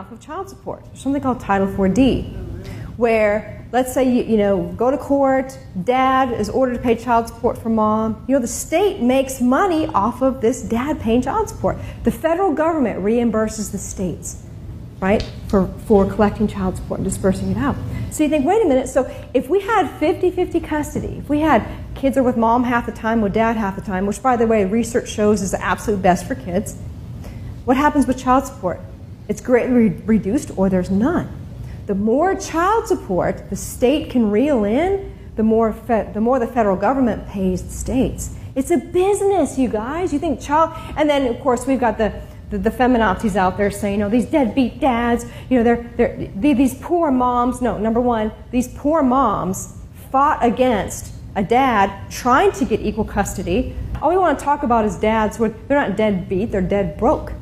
off of child support. There's something called Title 4D, where let's say you go to court, dad is ordered to pay child support for mom. The state makes money off of this dad paying child support. The federal government reimburses the states, right, for collecting child support and dispersing it out. So you think, wait a minute, so if we had 50-50 custody, if we had kids are with mom half the time, with dad half the time, which by the way research shows is the absolute best for kids, what happens with child support? It's greatly reduced or there's none. The more child support the state can reel in, the more the federal government pays the states. It's a business, you guys. You think and then of course we've got the feminazis out there saying, these deadbeat dads, these poor moms. No, number one, these poor moms fought against a dad trying to get equal custody. All we want to talk about is dads who they're not deadbeat, they're dead broke.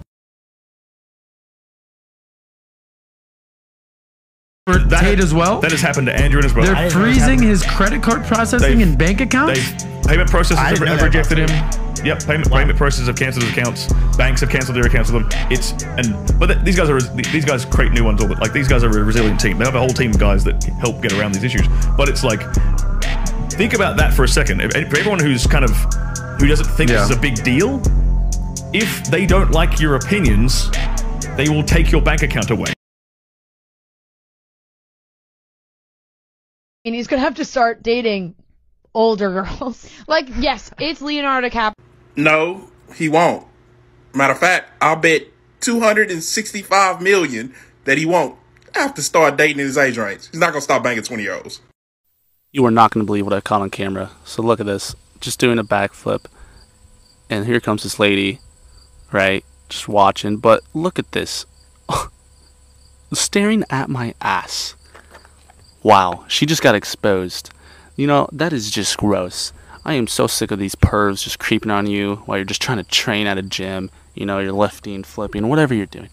Tate as well. That has happened to Andrew and his brother. They're freezing his credit card processing and bank accounts. Payment processors have rejected him. Yep, payment processors have cancelled his accounts. Banks have cancelled their accounts with them. But these guys create new ones all the like. These guys are a resilient team. They have a whole team of guys that help get around these issues. But it's like, think about that for a second. For everyone who doesn't think this is a big deal, if they don't like your opinions, they will take your bank account away. And he's gonna have to start dating older girls. Like, yes, it's Leonardo DiCaprio. No, he won't. Matter of fact, I'll bet $265 million that he won't have to start dating in his age range. He's not gonna stop banging 20-year-olds. You are not gonna believe what I caught on camera. So look at this, just doing a backflip, and here comes this lady, right? Just watching, but look at this, staring at my ass. Wow, she just got exposed. That is just gross. I am so sick of these pervs just creeping on you while you're just trying to train at a gym. You're lifting, flipping, whatever you're doing.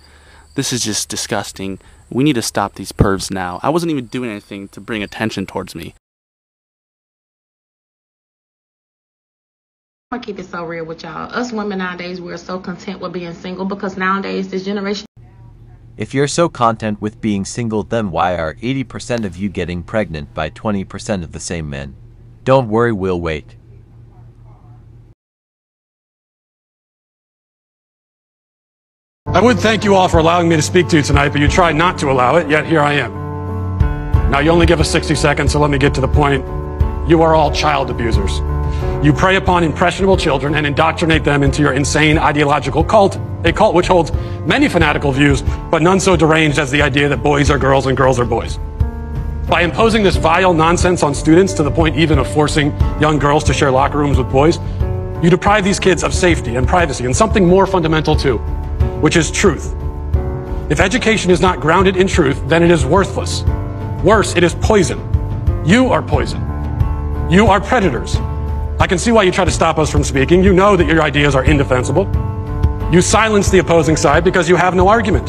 This is just disgusting. We need to stop these pervs now. I wasn't even doing anything to bring attention towards me. I'm gonna keep it so real with y'all. Us women nowadays, we're so content with being single because nowadays this generation. If you're so content with being single, then why are 80% of you getting pregnant by 20% of the same men? Don't worry, we'll wait. I would thank you all for allowing me to speak to you tonight, but you tried not to allow it, yet here I am. Now you only give us 60 seconds, so let me get to the point. You are all child abusers. You prey upon impressionable children and indoctrinate them into your insane ideological cult, a cult which holds many fanatical views, but none so deranged as the idea that boys are girls and girls are boys. By imposing this vile nonsense on students to the point even of forcing young girls to share locker rooms with boys, you deprive these kids of safety and privacy and something more fundamental too, which is truth. If education is not grounded in truth, then it is worthless. Worse, it is poison. You are poison. You are predators. I can see why you try to stop us from speaking. You know that your ideas are indefensible. You silence the opposing side because you have no argument.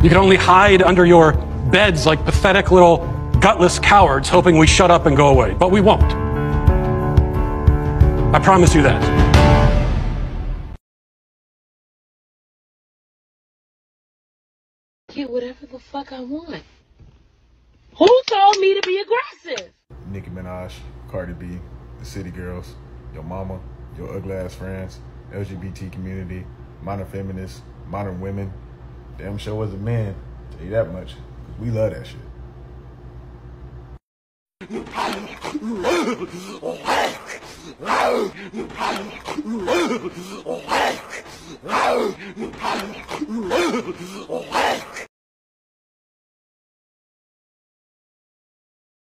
You can only hide under your beds like pathetic little gutless cowards hoping we shut up and go away. But we won't. I promise you that. Get whatever the fuck I want. Who told me to be aggressive? Nicki Minaj, Cardi B, the City Girls, your mama, your ugly ass friends, LGBT community, modern feminists, modern women. Damn sure was a man, tell you that much. We love that shit.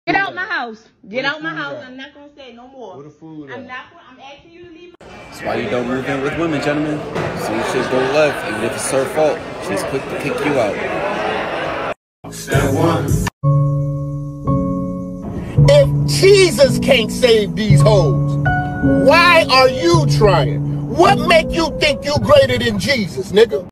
Get out my house. Get out my house. I'm not going to say no more. I'm asking you to leave. That's why you don't move in with women, gentlemen. So you should go left, even if it's her fault. She's quick to kick you out. Step one. If Jesus can't save these hoes, why are you trying? What make you think you greater than Jesus, nigga?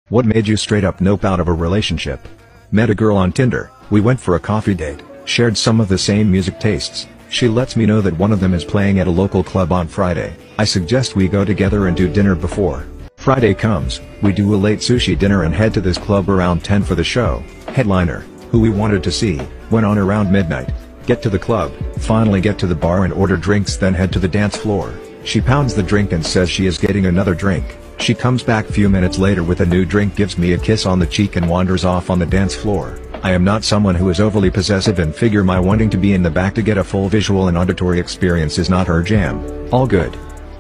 What made you straight up nope out of a relationship? Met a girl on Tinder, we went for a coffee date, shared some of the same music tastes. She lets me know that one of them is playing at a local club on Friday. I suggest we go together and do dinner before. Friday comes, we do a late sushi dinner and head to this club around 10 for the show. Headliner, who we wanted to see, went on around midnight. Get to the club, finally get to the bar and order drinks, then head to the dance floor. She pounds the drink and says she is getting another drink. She comes back few minutes later with a new drink, gives me a kiss on the cheek and wanders off on the dance floor. I am not someone who is overly possessive and figure my wanting to be in the back to get a full visual and auditory experience is not her jam. All good.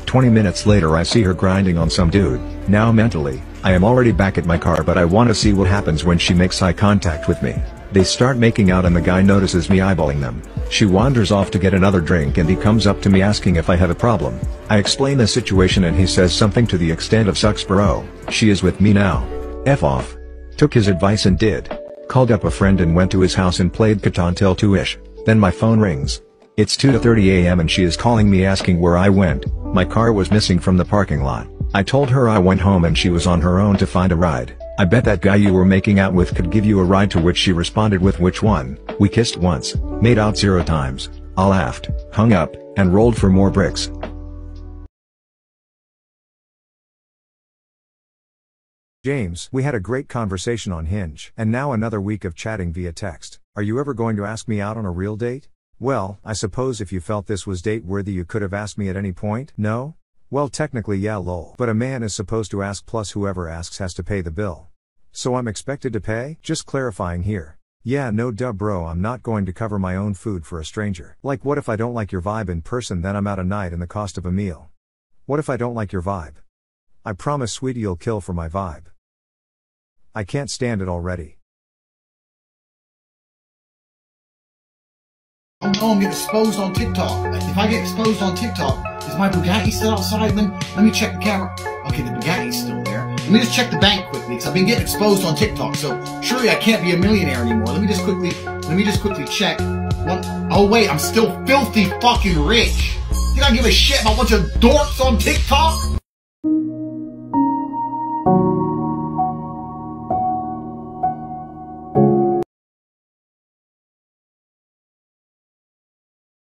20 minutes later I see her grinding on some dude. Now mentally, I am already back at my car, but I want to see what happens when she makes eye contact with me. They start making out and the guy notices me eyeballing them. She wanders off to get another drink and he comes up to me asking if I have a problem. I explain the situation and he says something to the extent of "Sucks bro, she is with me now. F off." Took his advice and did. Called up a friend and went to his house and played Catan till 2ish. Then my phone rings. It's 2:30 a.m. and she is calling me asking where I went. My car was missing from the parking lot. I told her I went home and she was on her own to find a ride. I bet that guy you were making out with could give you a ride, to which she responded with which one. We kissed once, made out 0 times. I laughed, hung up, and rolled for more bricks. James, we had a great conversation on Hinge, and now another week of chatting via text. Are you ever going to ask me out on a real date? Well, I suppose if you felt this was date worthy you could have asked me at any point. No? Well, technically yeah, lol. But a man is supposed to ask, plus whoever asks has to pay the bill. So I'm expected to pay? Just clarifying here. Yeah, no duh bro, I'm not going to cover my own food for a stranger. Like, what if I don't like your vibe in person, then I'm out a night and the cost of a meal? What if I don't like your vibe? I promise sweetie you'll kill for my vibe. I can't stand it already. Oh no, I'm getting exposed on TikTok. If I get exposed on TikTok, is my Bugatti still outside? Let me check the camera. Okay, the Bugatti's still there. Let me just check the bank quickly, because I've been getting exposed on TikTok, so surely I can't be a millionaire anymore. Let me just quickly check. Oh wait, I'm still filthy fucking rich. Think I give a shit about a bunch of dorks on TikTok?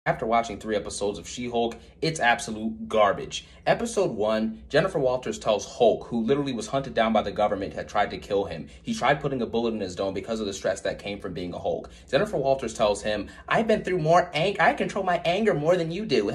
After watching 3 episodes of She-Hulk, it's absolute garbage. Episode 1, Jennifer Walters tells Hulk, who literally was hunted down by the government, had tried to kill him. He tried putting a bullet in his dome because of the stress that came from being a Hulk. Jennifer Walters tells him, "I've been through more anger. I control my anger more than you do."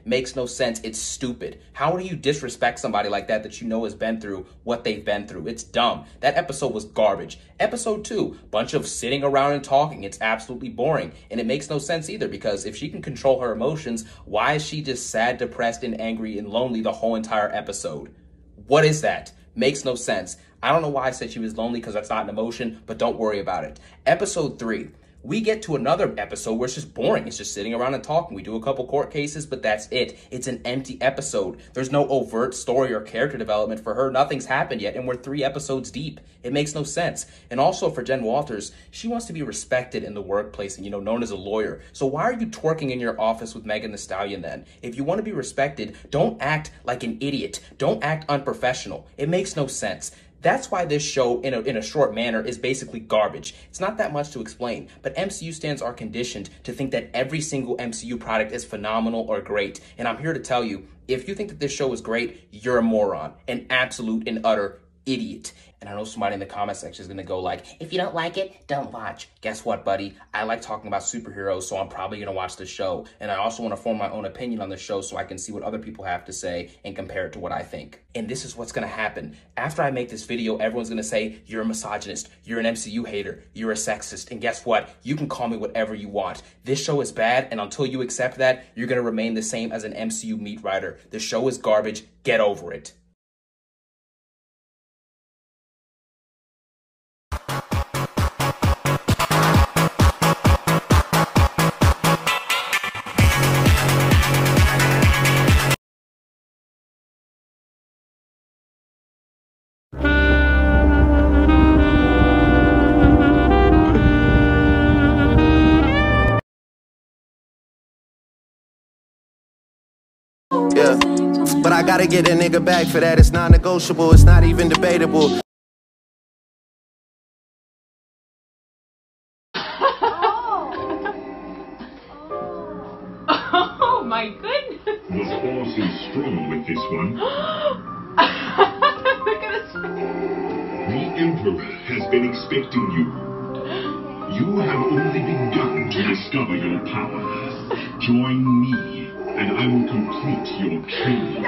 Makes no sense. It's stupid. How do you disrespect somebody like that you know has been through what they've been through? It's dumb. That episode was garbage. Episode 2, bunch of sitting around and talking. It's absolutely boring. And it makes no sense either, because if she can control her emotions, why is she just sad, depressed, and angry and lonely the whole entire episode? What is that? Makes no sense. I don't know why I said she was lonely, because that's not an emotion, but don't worry about it. Episode 3. We get to another episode where it's just boring. It's just sitting around and talking. We do a couple court cases, but that's it. It's an empty episode. There's no overt story or character development for her. Nothing's happened yet, and we're 3 episodes deep. It makes no sense. And also for Jen Walters, she wants to be respected in the workplace and, known as a lawyer. So why are you twerking in your office with Megan Thee Stallion then? If you want to be respected, don't act like an idiot. Don't act unprofessional. It makes no sense. That's why this show, in a short manner, is basically garbage. It's not that much to explain, but MCU stands are conditioned to think that every single MCU product is phenomenal or great. And I'm here to tell you, if you think that this show is great, you're a moron, an absolute and utter idiot. And I know somebody in the comment section is going to go like, if you don't like it, don't watch. Guess what, buddy? I like talking about superheroes, so I'm probably going to watch the show. And I also want to form my own opinion on the show so I can see what other people have to say and compare it to what I think. And this is what's going to happen. After I make this video, everyone's going to say, you're a misogynist, you're an MCU hater, you're a sexist. And guess what? You can call me whatever you want. This show is bad, and until you accept that, you're going to remain the same as an MCU meat writer. The show is garbage. Get over it. Yeah, but I gotta get a nigga back for that. It's non-negotiable, it's not even debatable. Oh my goodness. The force is strong with this one. Emperor has been expecting you. You have only begun to discover your power. Join me, and I will complete your training.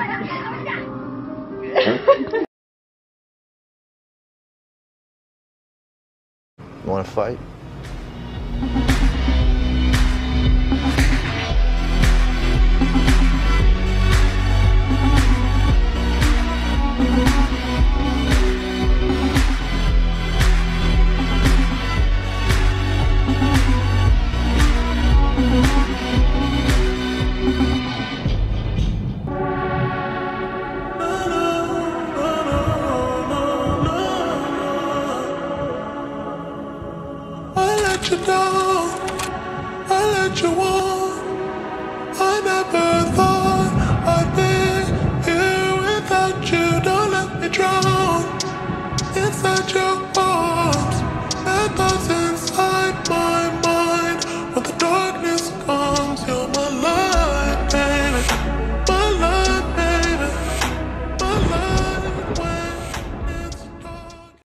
You want to fight? You know, I let you on. I never thought